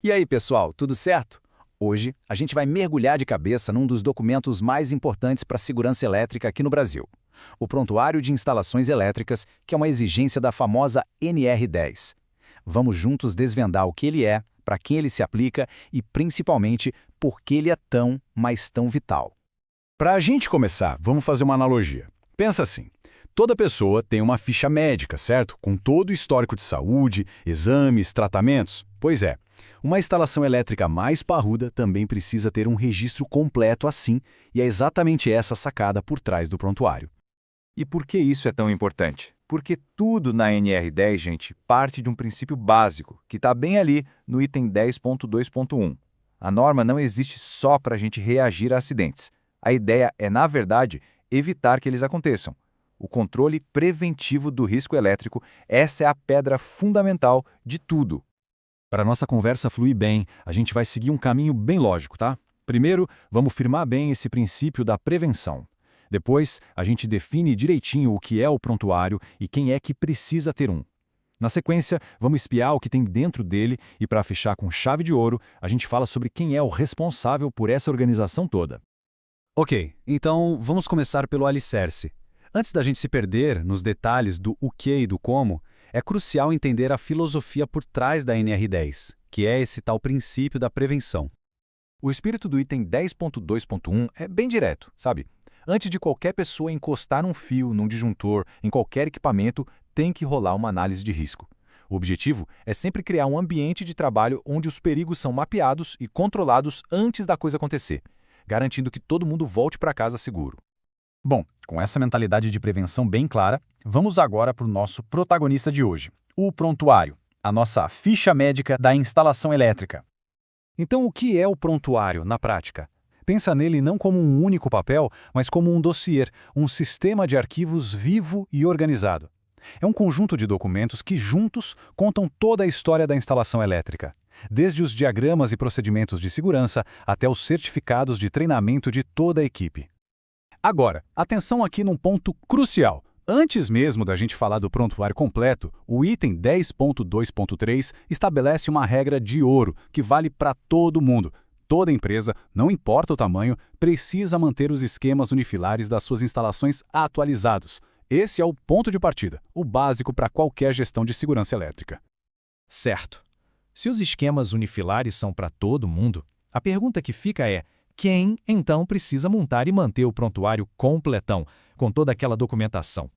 E aí, pessoal, tudo certo? Hoje, a gente vai mergulhar de cabeça num dos documentos mais importantes para a segurança elétrica aqui no Brasil. O Prontuário de Instalações Elétricas, que é uma exigência da famosa NR10. Vamos juntos desvendar o que ele é, para quem ele se aplica e, principalmente, por que ele é tão, mas tão vital. Para a gente começar, vamos fazer uma analogia. Pensa assim, toda pessoa tem uma ficha médica, certo? Com todo o histórico de saúde, exames, tratamentos. Pois é, uma instalação elétrica mais parruda também precisa ter um registro completo assim, e é exatamente essa sacada por trás do prontuário. E por que isso é tão importante? Porque tudo na NR10, gente, parte de um princípio básico, que está bem ali no item 10.2.1. A norma não existe só para a gente reagir a acidentes. A ideia é, na verdade, evitar que eles aconteçam. O controle preventivo do risco elétrico, essa é a pedra fundamental de tudo. Para nossa conversa fluir bem, a gente vai seguir um caminho bem lógico, tá? Primeiro, vamos firmar bem esse princípio da prevenção. Depois, a gente define direitinho o que é o prontuário e quem é que precisa ter um. Na sequência, vamos espiar o que tem dentro dele e, para fechar com chave de ouro, a gente fala sobre quem é o responsável por essa organização toda. Ok, então vamos começar pelo alicerce. Antes da gente se perder nos detalhes do o que e do como, é crucial entender a filosofia por trás da NR10, que é esse tal princípio da prevenção. O espírito do item 10.2.1 é bem direto, sabe? Antes de qualquer pessoa encostar num fio, num disjuntor, em qualquer equipamento, tem que rolar uma análise de risco. O objetivo é sempre criar um ambiente de trabalho onde os perigos são mapeados e controlados antes da coisa acontecer, garantindo que todo mundo volte para casa seguro. Bom, com essa mentalidade de prevenção bem clara, vamos agora para o nosso protagonista de hoje, o prontuário, a nossa ficha médica da instalação elétrica. Então, o que é o prontuário na prática? Pensa nele não como um único papel, mas como um dossiê, um sistema de arquivos vivo e organizado. É um conjunto de documentos que juntos contam toda a história da instalação elétrica, desde os diagramas e procedimentos de segurança até os certificados de treinamento de toda a equipe. Agora, atenção aqui num ponto crucial. Antes mesmo da gente falar do prontuário completo, o item 10.2.3 estabelece uma regra de ouro que vale para todo mundo. Toda empresa, não importa o tamanho, precisa manter os esquemas unifilares das suas instalações atualizados. Esse é o ponto de partida, o básico para qualquer gestão de segurança elétrica. Certo. Se os esquemas unifilares são para todo mundo, a pergunta que fica é: quem, então, precisa montar e manter o prontuário completão, com toda aquela documentação?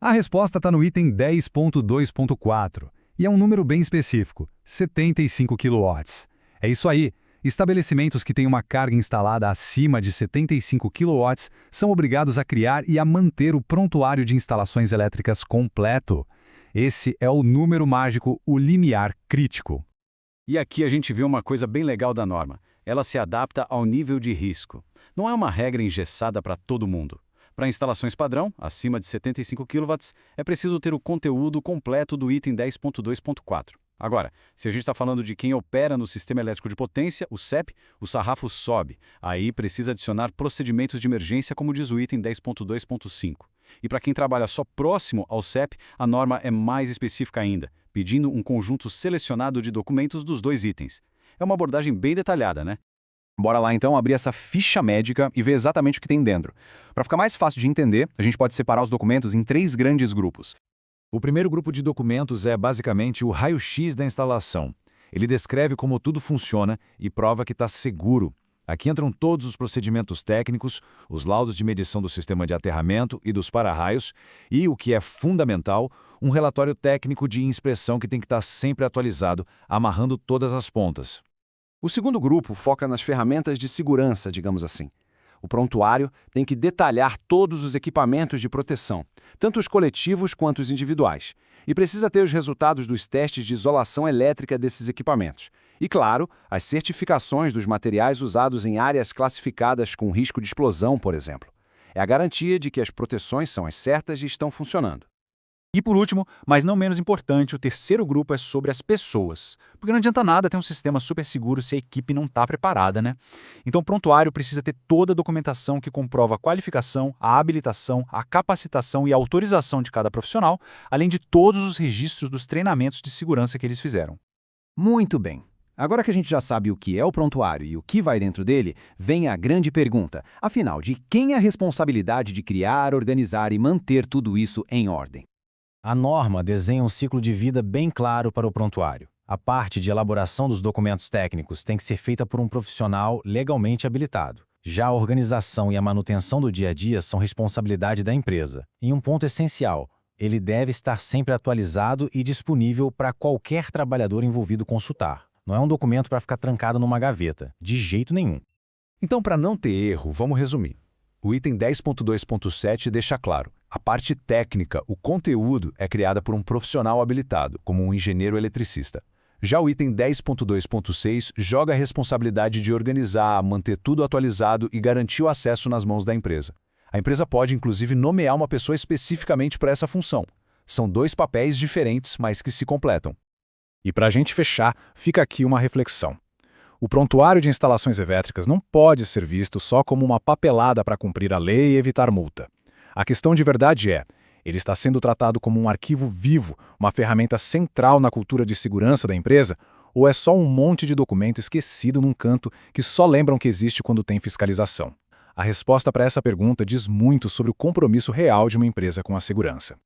A resposta está no item 10.2.4, e é um número bem específico, 75 kW. É isso aí, estabelecimentos que têm uma carga instalada acima de 75 kW são obrigados a criar e a manter o prontuário de instalações elétricas completo. Esse é o número mágico, o limiar crítico. E aqui a gente vê uma coisa bem legal da norma. Ela se adapta ao nível de risco. Não é uma regra engessada para todo mundo. Para instalações padrão, acima de 75 kW, é preciso ter o conteúdo completo do item 10.2.4. Agora, se a gente está falando de quem opera no sistema elétrico de potência, o CEP, o sarrafo sobe. Aí precisa adicionar procedimentos de emergência, como diz o item 10.2.5. E para quem trabalha só próximo ao CEP, a norma é mais específica ainda, pedindo um conjunto selecionado de documentos dos dois itens. É uma abordagem bem detalhada, né? Bora lá então abrir essa ficha médica e ver exatamente o que tem dentro. Para ficar mais fácil de entender, a gente pode separar os documentos em 3 grandes grupos. O primeiro grupo de documentos é basicamente o raio-x da instalação. Ele descreve como tudo funciona e prova que está seguro. Aqui entram todos os procedimentos técnicos, os laudos de medição do sistema de aterramento e dos para-raios e, o que é fundamental, um relatório técnico de inspeção que tem que estar sempre atualizado, amarrando todas as pontas. O segundo grupo foca nas ferramentas de segurança, digamos assim. O prontuário tem que detalhar todos os equipamentos de proteção, tanto os coletivos quanto os individuais, e precisa ter os resultados dos testes de isolação elétrica desses equipamentos. E, claro, as certificações dos materiais usados em áreas classificadas com risco de explosão, por exemplo. É a garantia de que as proteções são as certas e estão funcionando. E por último, mas não menos importante, o terceiro grupo é sobre as pessoas. Porque não adianta nada ter um sistema super seguro se a equipe não está preparada, né? Então o prontuário precisa ter toda a documentação que comprova a qualificação, a habilitação, a capacitação e a autorização de cada profissional, além de todos os registros dos treinamentos de segurança que eles fizeram. Muito bem. Agora que a gente já sabe o que é o prontuário e o que vai dentro dele, vem a grande pergunta. Afinal, de quem é a responsabilidade de criar, organizar e manter tudo isso em ordem? A norma desenha um ciclo de vida bem claro para o prontuário. A parte de elaboração dos documentos técnicos tem que ser feita por um profissional legalmente habilitado. Já a organização e a manutenção do dia a dia são responsabilidade da empresa. Em um ponto essencial, ele deve estar sempre atualizado e disponível para qualquer trabalhador envolvido consultar. Não é um documento para ficar trancado numa gaveta, de jeito nenhum. Então, para não ter erro, vamos resumir. O item 10.2.7 deixa claro: a parte técnica, o conteúdo, é criada por um profissional habilitado, como um engenheiro eletricista. Já o item 10.2.6 joga a responsabilidade de organizar, manter tudo atualizado e garantir o acesso nas mãos da empresa. A empresa pode, inclusive, nomear uma pessoa especificamente para essa função. São dois papéis diferentes, mas que se completam. E para a gente fechar, fica aqui uma reflexão. O prontuário de instalações elétricas não pode ser visto só como uma papelada para cumprir a lei e evitar multa. A questão de verdade é: ele está sendo tratado como um arquivo vivo, uma ferramenta central na cultura de segurança da empresa, ou é só um monte de documento esquecido num canto que só lembram que existe quando tem fiscalização? A resposta para essa pergunta diz muito sobre o compromisso real de uma empresa com a segurança.